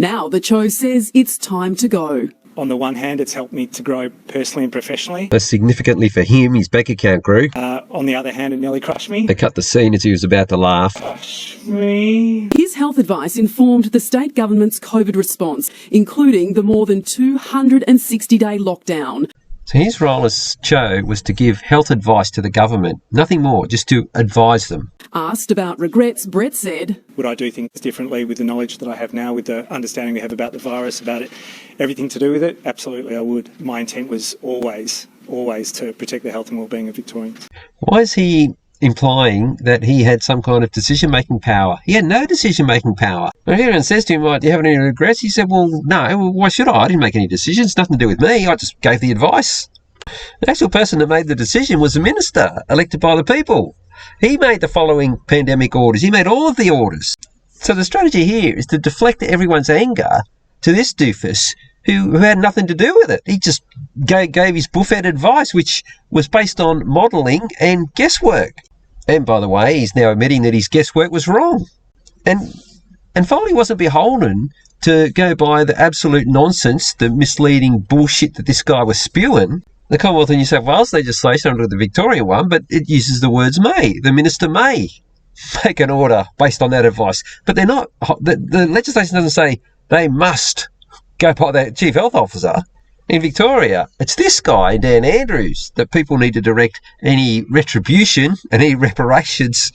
Now the Cho says it's time to go. On the one hand, it's helped me to grow personally and professionally. Significantly for him, his bank account grew. On the other hand, it nearly crushed me. They cut the scene as he was about to laugh. Crushed me. His health advice informed the state government's COVID response, including the more than 260-day lockdown. So his role as Cho was to give health advice to the government, nothing more, just to advise them. Asked about regrets, Brett said, Would I do things differently with the knowledge that I have now, with the understanding we have about the virus, about it, everything to do with it? Absolutely, I would. My intent was always to protect the health and well-being of Victorians. Why is he implying that he had some kind of decision-making power? He had no decision-making power. When everyone says to him, do you have any regrets? He said, well, no, why should I? I didn't make any decisions, nothing to do with me. I just gave the advice. The actual person that made the decision was the minister, elected by the people. He made the following pandemic orders. He made all of the orders. So the strategy here is to deflect everyone's anger to this doofus who had nothing to do with it. He just gave his buffet advice, which was based on modelling and guesswork. And by the way, he's now admitting that his guesswork was wrong. And Foley wasn't beholden to go by the absolute nonsense, the misleading bullshit that this guy was spewing. The Commonwealth of New South Wales legislation under the Victorian one, but it uses the words may. The minister may make an order based on that advice. But they're not. The legislation doesn't say they must go by the Chief Health Officer. In Victoria, it's this guy, Dan Andrews, that people need to direct any retribution and any reparations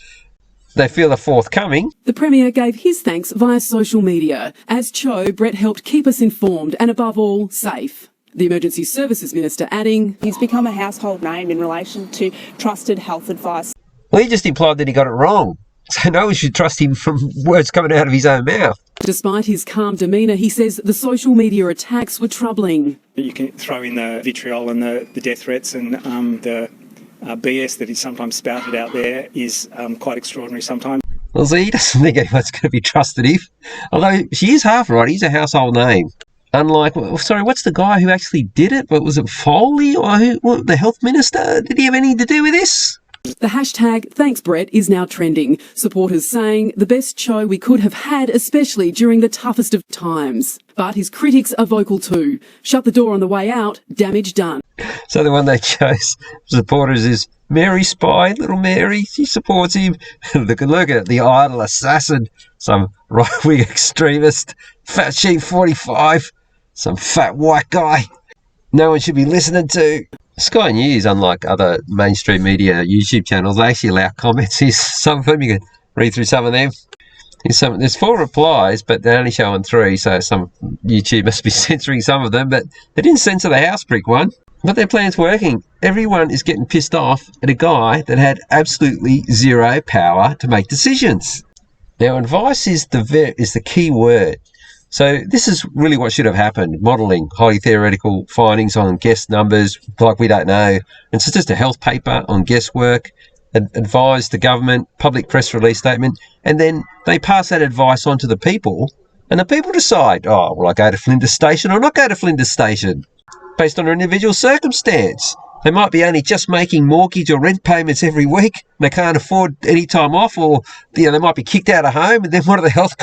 they feel are forthcoming. The Premier gave his thanks via social media. As Cho, Brett helped keep us informed and, above all, safe. The Emergency Services Minister adding, he's become a household name in relation to trusted health advice. Well, he just implied that he got it wrong. So no one should trust him from words coming out of his own mouth. Despite his calm demeanour, he says the social media attacks were troubling. You can throw in the vitriol and the death threats and the BS that he sometimes spouted out there is quite extraordinary sometimes. Well, see, he doesn't think anyone's going to be trusted if. Although she is half right, he's a household name. Unlike, what's the guy who actually did it? But was it Foley or the health minister? Did he have anything to do with this? The hashtag Thanks Brett is now trending. Supporters saying the best show we could have had, especially during the toughest of times. But his critics are vocal too. Shut the door on the way out, damage done. So the one they chose, supporters, is Mary Spy, little Mary. She supports him. Look at the idle assassin, some right-wing extremist, fat sheep 45, some fat white guy no one should be listening to. Sky News, unlike other mainstream media YouTube channels, they actually allow comments. Here's some of them. You can read through some of them. There's 4 replies, but they only show on 3, so some YouTube must be censoring some of them. But they didn't censor the house brick one. But their plan's working. Everyone is getting pissed off at a guy that had absolutely zero power to make decisions. Now, advice is the key word. So this is really what should have happened. Modelling, highly theoretical findings on guess numbers, like we don't know. It's just a health paper on guesswork, advise the government, public press release statement, and then they pass that advice on to the people, and the people decide, will I go to Flinders Station or not go to Flinders Station? Based on an individual circumstance. They might be only just making mortgage or rent payments every week, and they can't afford any time off, or they might be kicked out of home, and then what are the health...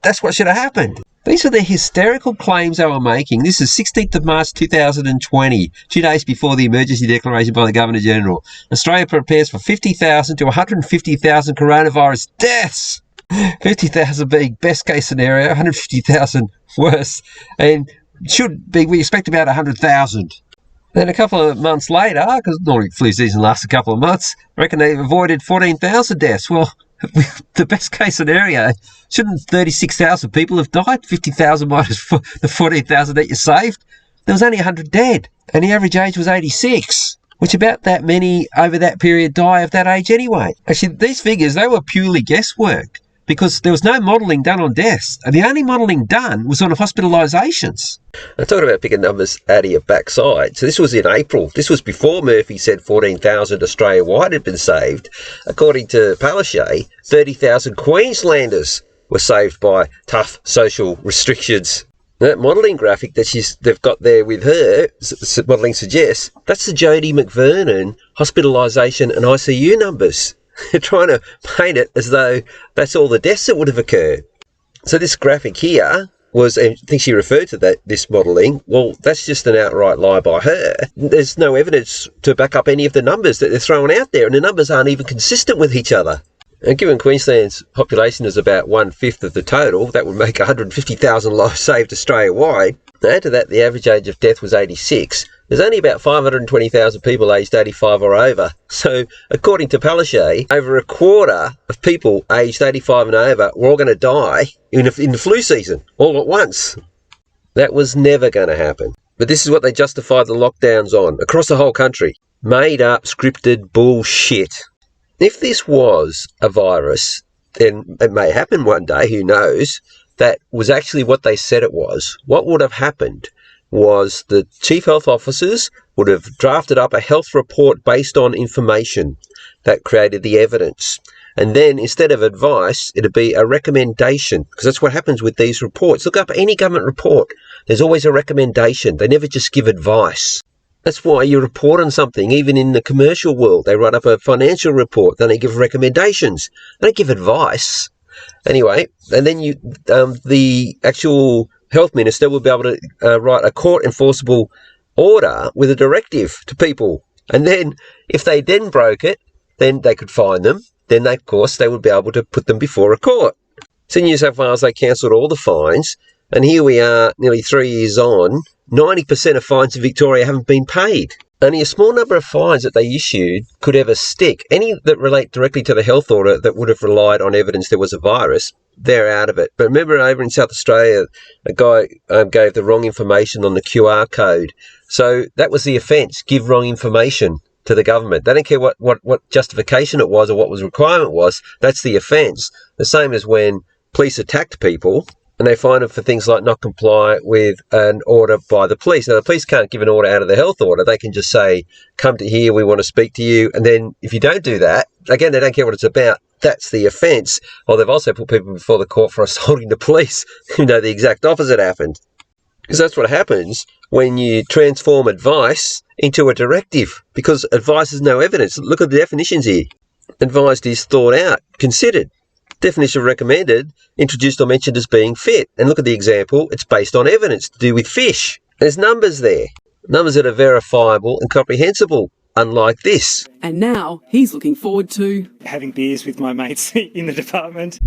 that's what should have happened. These are the hysterical claims they were making. This is 16th of March 2020, 2 days before the emergency declaration by the Governor-General. Australia prepares for 50,000 to 150,000 coronavirus deaths. 50,000 being best case scenario, 150,000 worse, and we expect about 100,000. Then a couple of months later, because normally flu season lasts a couple of months, I reckon they've avoided 14,000 deaths. Well, the best case scenario, shouldn't 36,000 people have died? 50,000 minus the 14,000 that you saved? There was only 100 dead, and the average age was 86, which about that many over that period die of that age anyway. Actually, these figures, they were purely guesswork, because there was no modelling done on deaths, and the only modelling done was on hospitalisations. I'm talking about picking numbers out of your backside. So this was in April. This was before Murphy said 14,000 Australia-wide had been saved. According to Palaszczuk, 30,000 Queenslanders were saved by tough social restrictions. That modelling graphic that they've got there with her, modelling suggests, that's the Jodie McVernon hospitalisation and ICU numbers. They're trying to paint it as though that's all the deaths that would have occurred. So this graphic here was, and I think she referred to this modelling, well, that's just an outright lie by her. There's no evidence to back up any of the numbers that they're throwing out there, and the numbers aren't even consistent with each other. And given Queensland's population is about 1/5 of the total, that would make 150,000 lives saved Australia-wide. Add to that, the average age of death was 86. There's only about 520,000 people aged 85 or over. So, according to Palaszczuk, over a quarter of people aged 85 and over were all going to die in the flu season, all at once. That was never going to happen. But this is what they justified the lockdowns on, across the whole country. Made up, scripted bullshit. If this was a virus, then it may happen one day, who knows, that was actually what they said it was. What would have happened was the chief health officers would have drafted up a health report based on information that created the evidence. And then instead of advice, it'd be a recommendation, because that's what happens with these reports. Look up any government report. There's always a recommendation. They never just give advice. That's why you report on something, even in the commercial world. They write up a financial report, then they give recommendations. They don't give advice. Anyway, and then the actual health minister will be able to write a court enforceable order with a directive to people. And then if they then broke it, then they could fine them. Then, of course, they would be able to put them before a court. So in New South Wales, they cancelled all the fines. And here we are, nearly 3 years on, 90% of fines in Victoria haven't been paid. Only a small number of fines that they issued could ever stick. Any that relate directly to the health order that would have relied on evidence there was a virus, they're out of it. But remember over in South Australia, a guy gave the wrong information on the QR code. So that was the offence, give wrong information to the government. They don't care what justification it was or what was requirement was. That's the offence. The same as when police attacked people and they fine them for things like not comply with an order by the police. Now, the police can't give an order out of the health order. They can just say, come to here, we want to speak to you. And then if you don't do that, again, they don't care what it's about. That's the offence. Or they've also put people before the court for assaulting the police. You know, the exact opposite happened. Because that's what happens when you transform advice into a directive, because advice is no evidence. Look at the definitions here. Advised is thought out, considered. Definition of recommended, introduced or mentioned as being fit. And look at the example, it's based on evidence to do with fish. There's numbers there. Numbers that are verifiable and comprehensible, unlike this. And now he's looking forward to having beers with my mates in the department.